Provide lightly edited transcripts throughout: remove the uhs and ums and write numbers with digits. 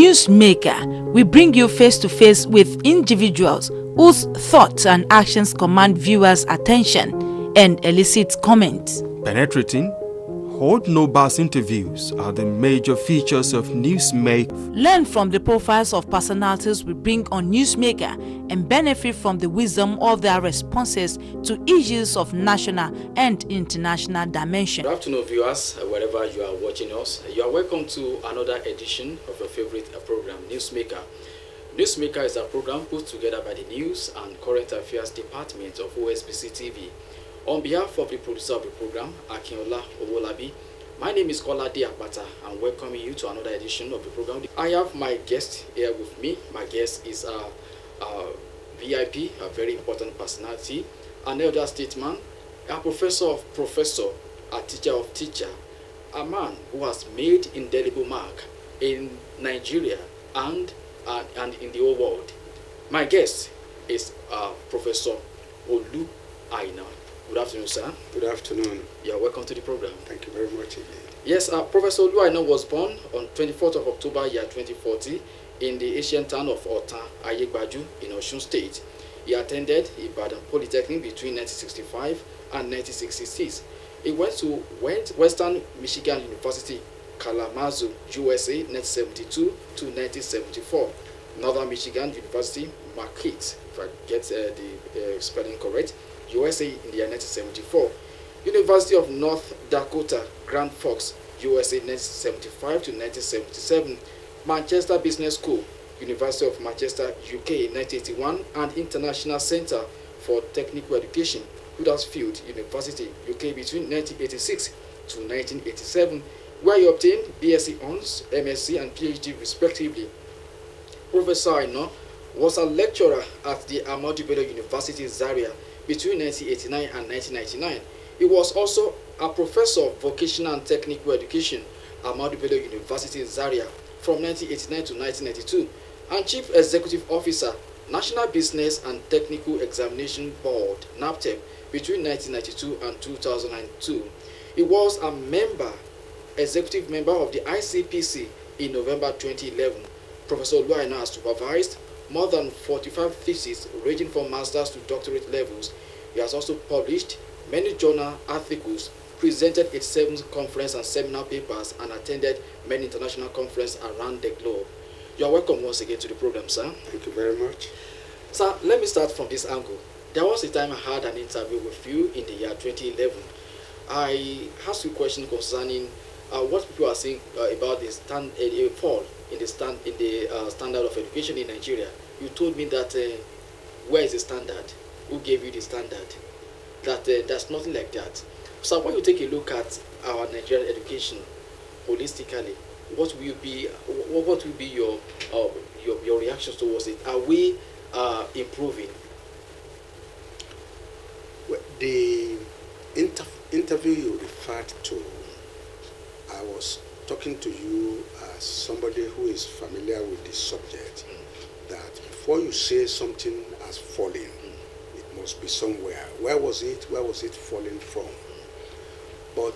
Newsmaker, we bring you face to face with individuals whose thoughts and actions command viewers' attention and elicit comments. Penetrating, hold no bars interviews are the major features of Newsmaker. Learn from the profiles of personalities we bring on Newsmaker and benefit from the wisdom of their responses to issues of national and international dimension. Good afternoon, viewers, wherever you are watching us. You are welcome to another edition of your favorite program, Newsmaker. Newsmaker is a program put together by the News and Current Affairs Department of OSBC TV. On behalf of the producer of the program, Akinola Owolabi, my name is Kolade Akbata and welcoming you to another edition of the program. I have my guest here with me. My guest is a VIP, a very important personality, an elder statesman, a professor of professor, a teacher of teacher, a man who has made indelible mark in Nigeria and in the whole world. My guest is Professor Olu Aina. Good afternoon, sir. Good afternoon. You're welcome to the program. Thank you very much again. Yes, Professor Olu Aina was born on 24th of October, year 2040, in the ancient town of Ota, Ayegbaju, in Osun State. He attended Ibadan Polytechnic between 1965 and 1966. He went to Western Michigan University, Kalamazoo, USA, 1972 to 1974. Northern Michigan University, Marquette, if I get the spelling correct, USA in the year 1974. University of North Dakota, Grand Forks, USA 1975 to 1977. Manchester Business School, University of Manchester, UK 1981, and International Center for Technical Education, Huddersfield University, UK between 1986 to 1987, where he obtained BSc Hons, MSc, and PhD respectively. Professor Aina was a lecturer at the Ahmadu Bello University, Zaria, between 1989 and 1999. He was also a professor of vocational and technical education at Ahmadu Bello University, Zaria, from 1989 to 1992, and chief executive officer, National Business and Technical Examination Board, NAPTEP, between 1992 and 2002. He was a executive member of the ICPC in November 2011. Professor Olu Aina has supervised more than 45 theses ranging from master's to doctorate levels. He has also published many journal articles, presented 87 conference and seminar papers, and attended many international conferences around the globe. You are welcome once again to the program, sir. Thank you very much. Sir, let me start from this angle. There was a time I had an interview with you in the year 2011. I asked you a question concerning what people are saying about the fall in the standard of education in Nigeria. You told me that where is the standard? Who gave you the standard? That there's nothing like that. So when you take a look at our Nigerian education holistically, what will be your reactions towards it? Are we improving? Well, the interview you referred to, I was talking to you as somebody who is familiar with this subject, that before you say something has fallen, it must be somewhere. Where was it? Where was it falling from? But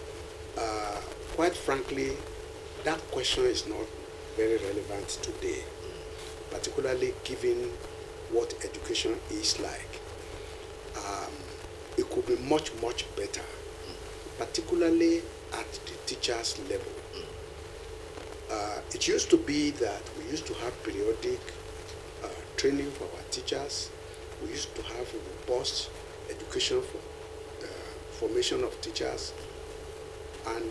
quite frankly, that question is not very relevant today, particularly given what education is like. It could be much, much better, particularly at the teachers' level. It used to be that we used to have periodic training for our teachers. We used to have robust education for formation of teachers, and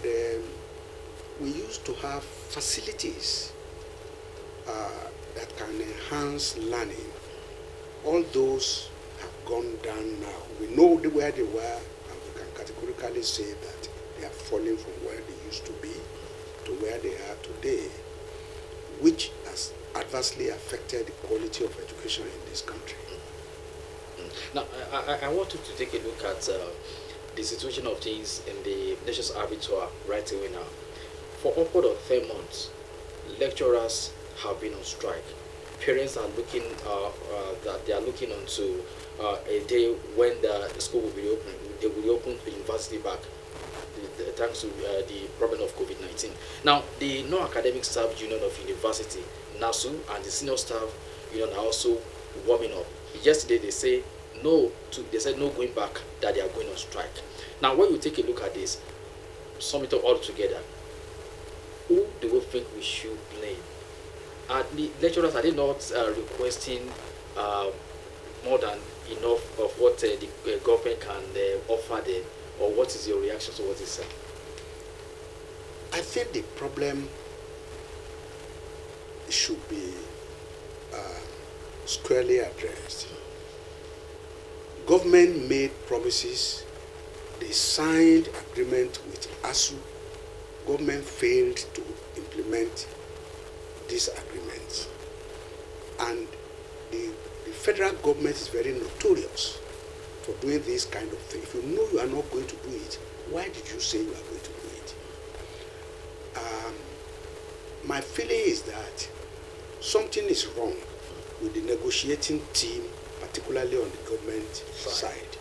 we used to have facilities that can enhance learning. All those have gone down now. We know where they were, and we can categorically say that they are falling from where they used to be to where they are today, which has adversely affected the quality of education in this country. Now, I want you to take a look at the situation of things in the nation's abattoir right away now. For upward of 10 months, lecturers have been on strike. Parents are looking that they are looking onto a day when the school will be open. They will open the university back. thanks to the problem of COVID-19. Now, the Non-Academic Staff Union of University, NASU, and the Senior Staff Union are also warming up. Yesterday, they said no going back, that they are going on strike. Now, when you take a look at this, sum it up all together, who do we think we should blame? The lecturers, are they not requesting more than enough of what the government can offer them, or what is your reaction to what is said? I think the problem should be squarely addressed. Government made promises. They signed agreement with ASU. Government failed to implement these agreements. And the federal government is very notorious for doing this kind of thing. If you know you are not going to do it, why did you say you are going to do it? My feeling is that something is wrong with the negotiating team, particularly on the government side.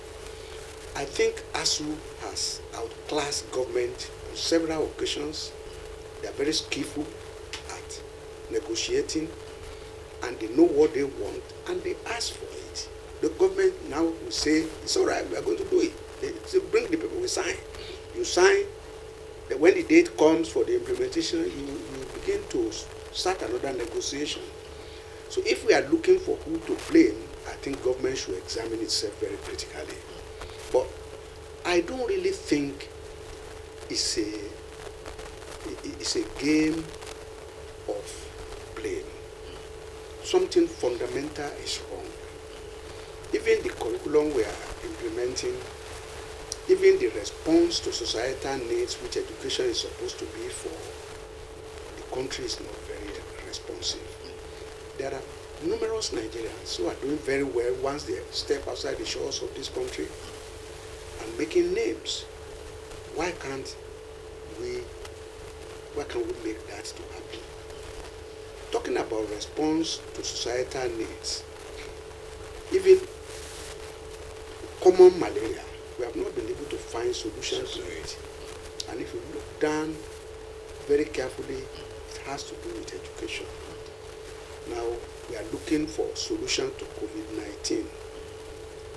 I think ASU has outclassed government on several occasions. They are very skillful at negotiating, and they know what they want, and they ask for it. The government now will say, it's all right, we are going to do it. They say, bring the people, we sign. You sign, when the date comes for the implementation, you begin to start another negotiation. So if we are looking for who to blame, I think government should examine itself very critically. But I don't really think it's a game of blame. Something fundamental is wrong. Even the curriculum we are implementing, even the response to societal needs which education is supposed to be for, the country is not very responsive. There are numerous Nigerians who are doing very well once they step outside the shores of this country and making names. Why can't we make that to happen? Talking about response to societal needs, even common malaria, we have not been able to find solutions to it. And if you look down very carefully, it has to do with education. Now, we are looking for solutions to COVID-19.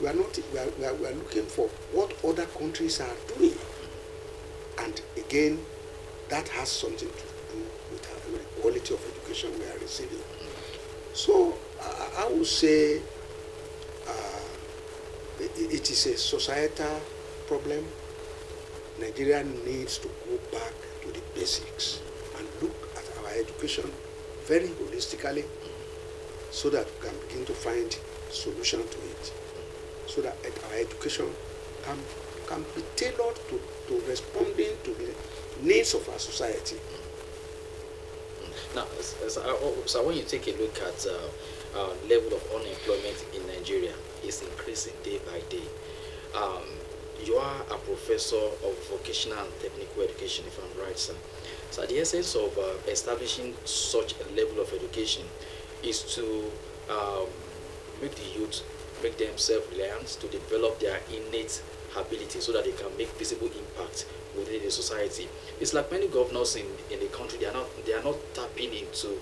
We are looking for what other countries are doing. And again, that has something to do with the quality of education we are receiving. So, I would say it is a societal problem. Nigeria needs to go back to the basics and look at our education very holistically, so that we can begin to find solution to it, so that our education can be tailored to responding to the needs of our society. Now, so when you take a look at level of unemployment in Nigeria, is increasing day by day. You are a professor of vocational and technical education, if I'm right, sir. So the essence of establishing such a level of education is to make the youth make them self-reliant, to develop their innate ability so that they can make visible impact within the society. It's like many governors in the country, they are not tapping into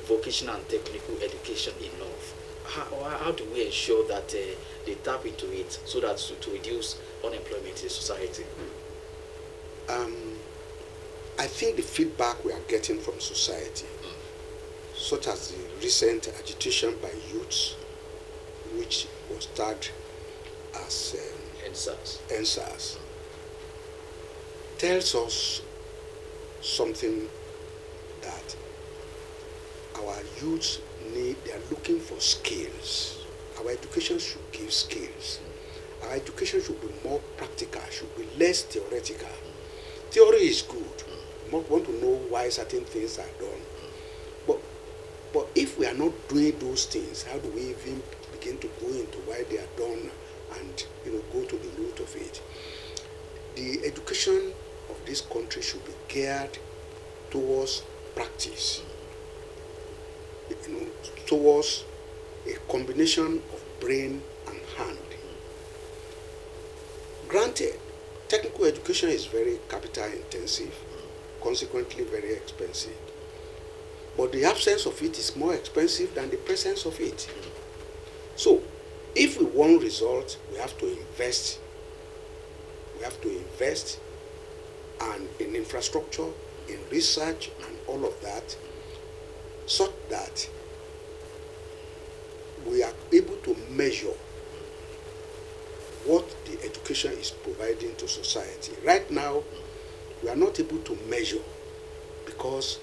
vocational and technical education enough. How do we ensure that they tap into it so that to reduce unemployment in the society? I think the feedback we are getting from society, such as the recent agitation by youths, which was tagged as NSAS, tells us something, that our youths they are looking for skills. Our education should give skills. Our education should be more practical, should be less theoretical. Theory is good. We want to know why certain things are done. But if we are not doing those things, how do we even begin to go into why they are done and go to the root of it? The education of this country should be geared towards practice, towards a combination of brain and hand. Granted, technical technical education is very capital intensive, consequently very expensive. But the absence of it is more expensive than the presence of it. So, if we want results, we have to invest. We have to invest in infrastructure, in research, and all of that, so that we are able to measure what the education is providing to society. Right now, we are not able to measure because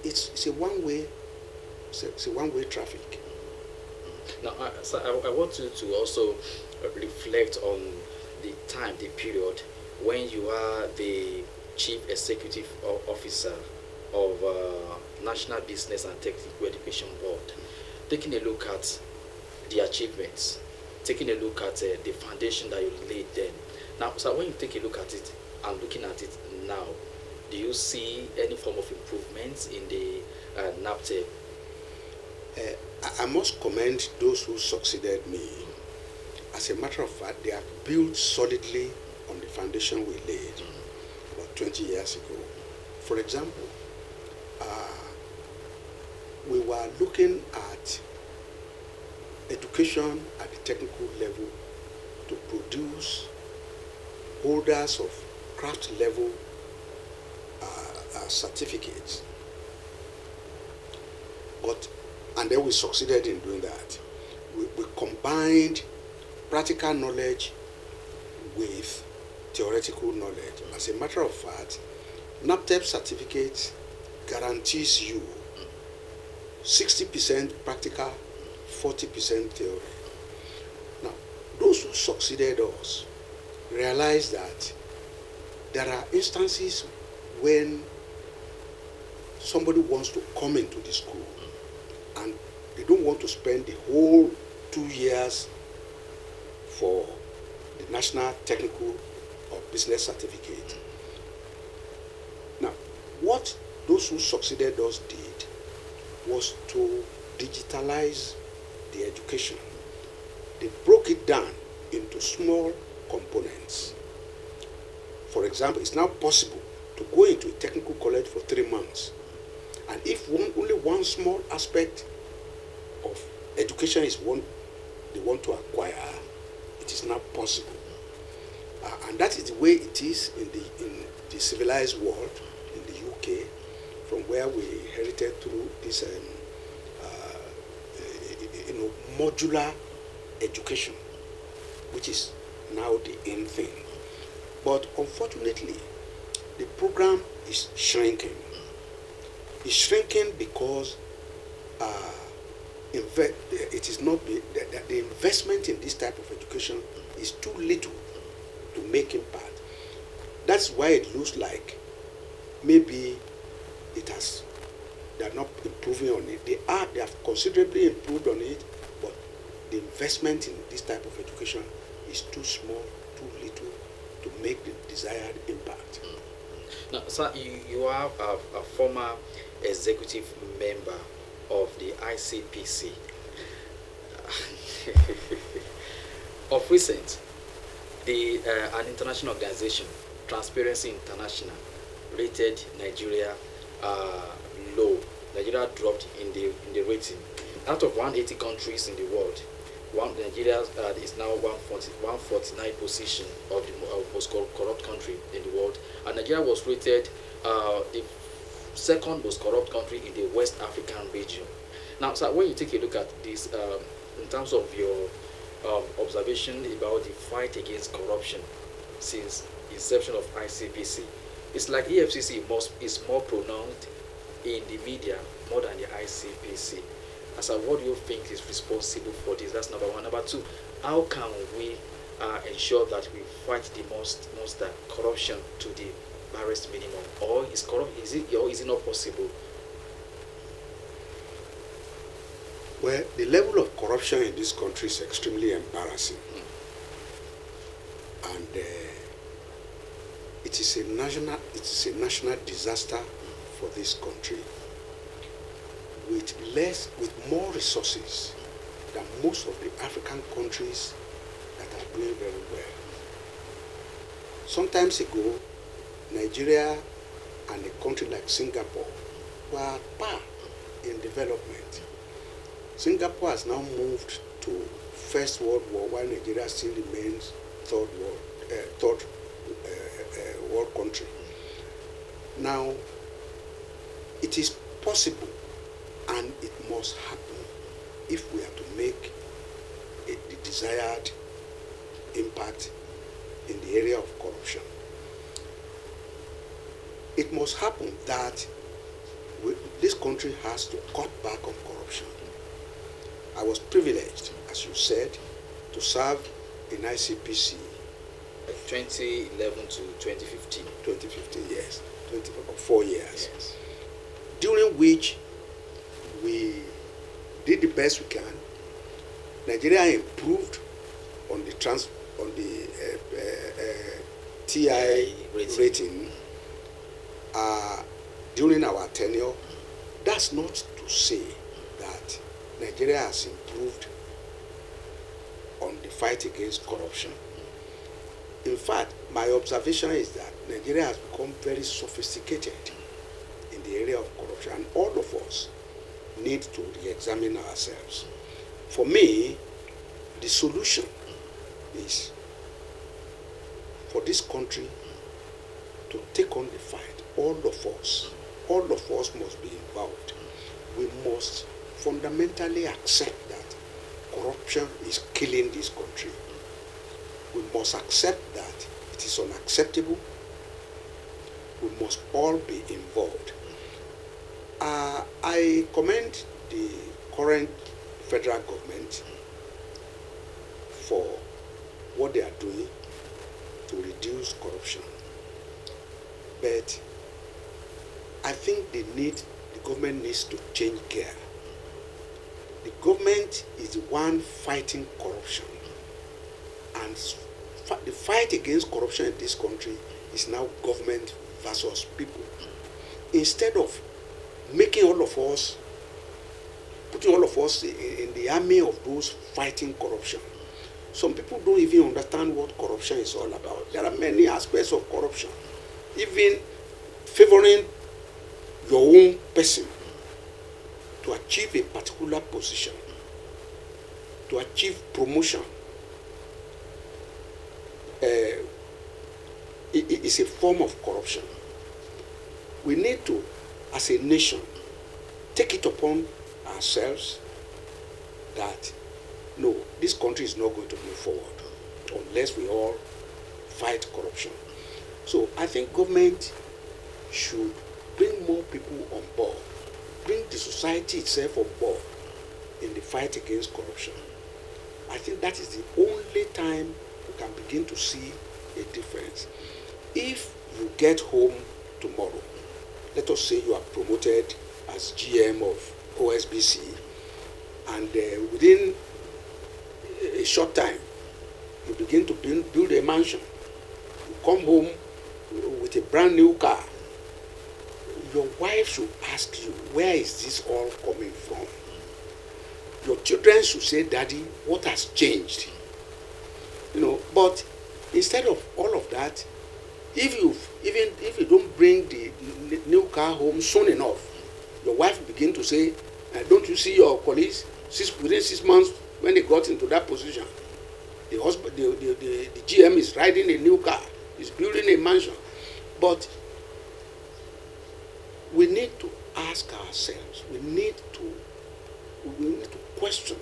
it's a one-way traffic. Now, I want you to also reflect on the period when you are the Chief Executive Officer of National Business and Technical Education Board, taking a look at the achievements, taking a look at the foundation that you laid then. Now, so when you take a look at it and looking at it now, do you see any form of improvements in the NAPTEP? I must commend those who succeeded me. As a matter of fact, they have built solidly on the foundation we laid about 20 years ago. For example, we were looking at education at the technical level to produce holders of craft level certificates. And then we succeeded in doing that. We combined practical knowledge with theoretical knowledge. As a matter of fact, NAPTEP certificate guarantees you 60% practical, 40% theory. Now, those who succeeded us realized that there are instances when somebody wants to come into the school and they don't want to spend the whole 2 years for the National Technical or Business Certificate. Now, what those who succeeded us did was to digitalize the education. They broke it down into small components. For example, it's now possible to go into a technical college for 3 months. And if only one small aspect of education is one they want to acquire, it is now possible. And that is the way it is in the civilized world, in the UK, from where we inherited through this modular education, which is now the in thing. But unfortunately, the program is shrinking. It's shrinking because it is not the investment in this type of education is too little to make impact. That's why it looks like maybe they're not improving on it. They have considerably improved on it, but the investment in this type of education is too small, too little to make the desired impact. Now, sir, you are a former executive member of the ICPC. Of recent, an international organization, Transparency International, rated Nigeria low. Nigeria dropped in the rating. Out of 180 countries in the world, Nigeria is now 149 position of the most corrupt country in the world, and Nigeria was rated the second most corrupt country in the West African region. Now, so when you take a look at this, in terms of your observation about the fight against corruption since inception of ICPC, it's like EFCC is more pronounced in the media more than the ICPC. As what do you think is responsible for this? That's number one. Number two, how can we ensure that we fight the most corruption to the barest minimum, or is it not possible? Well, the level of corruption in this country is extremely embarrassing, and it is a national disaster for this country. With more resources than most of the African countries that are doing very well. Sometimes ago, Nigeria and a country like Singapore were at par in development. Singapore has now moved to First World War, while Nigeria still remains third world country. Now, it is possible and it must happen if we are to make the desired impact in the area of corruption. It must happen that this country has to cut back on corruption. I was privileged, as you said, to serve in ICPC. 2011 to 2015. 2015, yes. 4 years. Yes. During which we did the best we can. Nigeria improved on the TI rating during our tenure. That's not to say that Nigeria has improved on the fight against corruption. In fact, my observation is that Nigeria has become very sophisticated in the area of corruption, and all of us need to re-examine ourselves. For me, the solution is for this country to take on the fight. All of us must be involved. We must fundamentally accept that corruption is killing this country. We must accept that it is unacceptable. We must all be involved. I commend the current federal government for what they are doing to reduce corruption. But I think the government needs to change gear. The government is the one fighting corruption. And the fight against corruption in this country is now government versus people. Instead of putting all of us in the army of those fighting corruption. Some people don't even understand what corruption is all about. There are many aspects of corruption. Even favoring your own person to achieve a particular position, to achieve promotion, it is a form of corruption. We need to, as a nation, take it upon ourselves that no, this country is not going to move forward unless we all fight corruption. So I think government should bring more people on board, bring the society itself on board in the fight against corruption. I think that is the only time we can begin to see a difference. If you get home tomorrow, let us say you are promoted as GM of OSBC, and within a short time, you begin to build a mansion. You come home with a brand new car. Your wife should ask you, where is this all coming from? Your children should say, Daddy, what has changed? But instead of all of that, if you don't bring the new car home soon enough, your wife will begin to say, don't you see your colleagues within 6 months when they got into that position? The GM is riding a new car, is building a mansion. But we need to ask ourselves, we need to question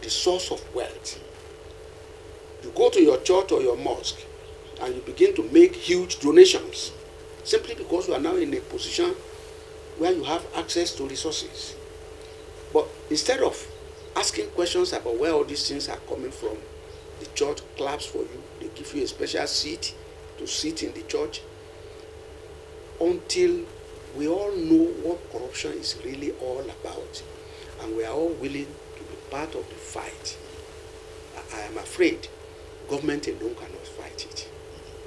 the source of wealth. You go to your church or your mosque and you begin to make huge donations simply because you are now in a position where you have access to resources. But instead of asking questions about where all these things are coming from, the church claps for you, they give you a special seat to sit in the church, until we all know what corruption is really all about, and we are all willing to be part of the fight. I am afraid government alone cannot fight it.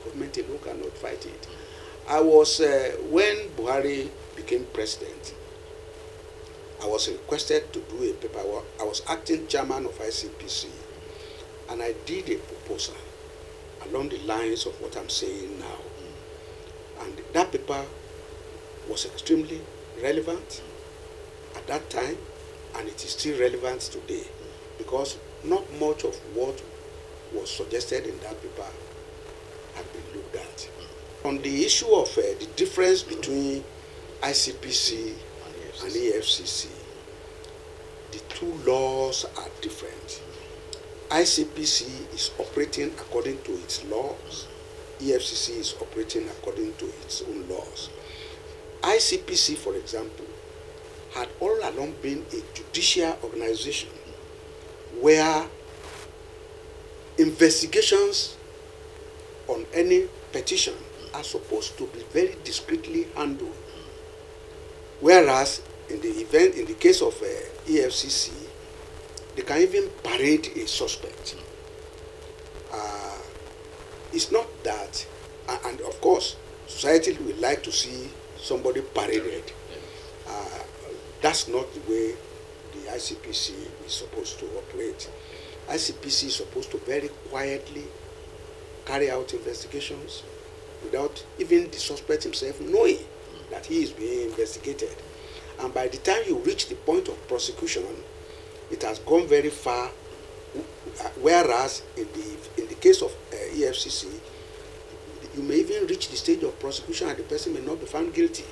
Government alone cannot fight it. I was, when Buhari became president, I was requested to do a paperwork. I was acting chairman of ICPC, and I did a proposal along the lines of what I'm saying now. And that paper was extremely relevant at that time, and it is still relevant today, because not much of what was suggested in that paper had been looked at. On the issue of the difference between ICPC and EFCC, the two laws are different. ICPC is operating according to its laws. EFCC is operating according to its own laws. ICPC, for example, had all along been a judicial organization where investigations on any petition are supposed to be very discreetly handled. Whereas in the case of EFCC, they can even parade a suspect. It's not that, and of course, society would like to see somebody paraded. That's not the way the ICPC is supposed to operate. ICPC is supposed to very quietly carry out investigations without even the suspect himself knowing that he is being investigated. And by the time you reach the point of prosecution, it has gone very far, whereas in the case of EFCC, you may even reach the stage of prosecution and the person may not be found guilty.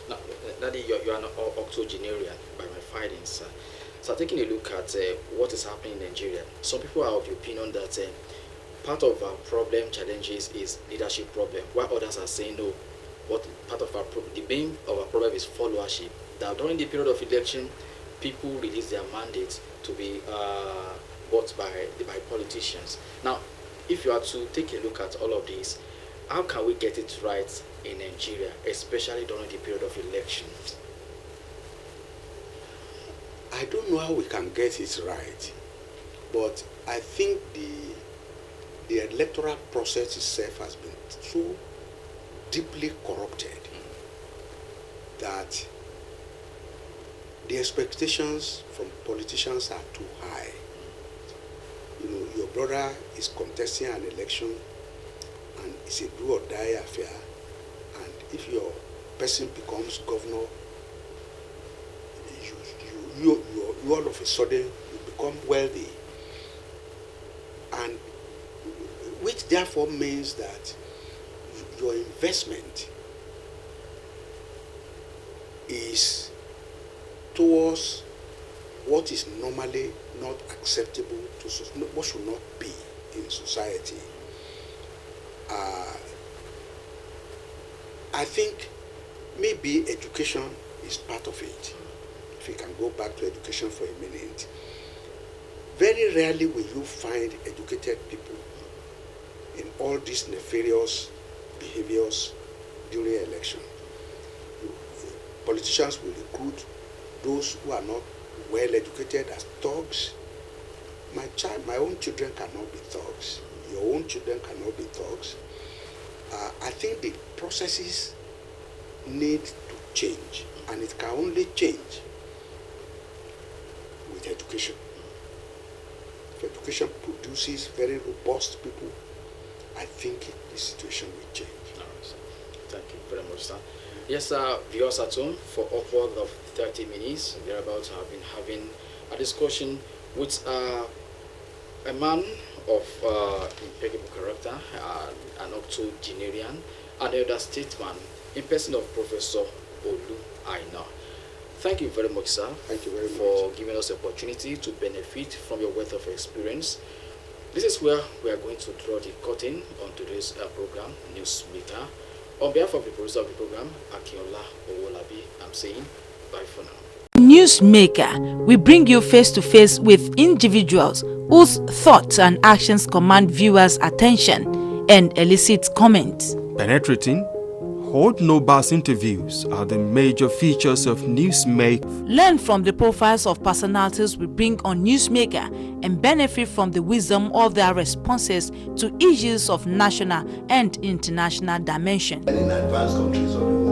Now, Daddy, you are an octogenarian by my findings. So taking a look at what is happening in Nigeria, some people are of the opinion that part of our problem, challenges, is leadership problem, while others are saying no. The main of our problem is followership. That during the period of election, people release their mandates to be bought by politicians. Now, if you are to take a look at all of this, how can we get it right in Nigeria, especially during the period of elections? I don't know how we can get it right, but I think the electoral process itself has been so deeply corrupted that the expectations from politicians are too high. You know, your brother is contesting an election and it's a do or die affair, and if your person becomes governor, you all of a sudden you become wealthy, and which therefore means that your investment is towards what is normally not acceptable to what should not be in society. I think maybe education is part of it. If we can go back to education for a minute, very rarely will you find educated people in all these nefarious behaviors during election. Politicians will recruit those who are not well educated as thugs. My own children cannot be thugs. Your own children cannot be thugs. I think the processes need to change, and it can only change with education. If education produces very robust people, I think the situation will change. Thank you very much, sir. Yes, sir, viewers at home, for upward of 30 minutes, thereabouts, have been having a discussion with a man of impeccable character, an octogenarian, and elder statesman, in person of Professor Olu Aina. Thank you very much, sir. Thank you very much for giving us the opportunity to benefit from your wealth of experience. This is where we are going to draw the curtain on today's program, Newsmaker. On behalf of the producer of the program, Akinola Owolabi, I'm saying bye for now. Newsmaker, we bring you face to face with individuals whose thoughts and actions command viewers' attention and elicit comments. Penetrating, hold no bars interviews are the major features of Newsmaker. Learn from the profiles of personalities we bring on Newsmaker and benefit from the wisdom of their responses to issues of national and international dimension. In advanced countries of the world,